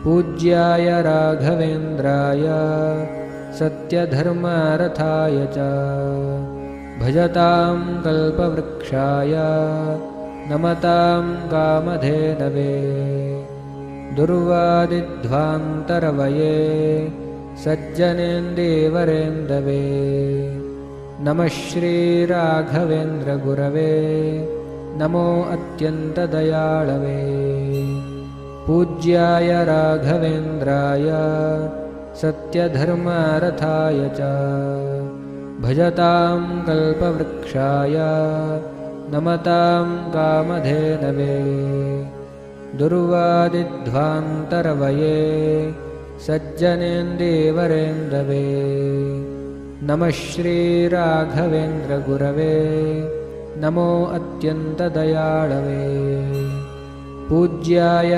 पूज्याय राघवेन्द्राय सत्यधर्मरथाय च भजतां कल्पवृक्षाय नमतां कामधेनवे दुर्वादिध्वान्तरवये सज्जनेन्दीवरेन्दवे नमः श्रीराघवेन्द्रगुरवे नमो अत्यन्तदयाळवे पूज्याय राघवेन्द्राय सत्यधर्मरथाय च भजतां कल्पवृक्षाय नमतां कामधेनवे दुर्वादिध्वान्तरवये सज्जनेन्दीवरेन्दवे नमः श्रीराघवेन्द्रगुरवे नमो अत्यन्तदयाळवे पूज्याय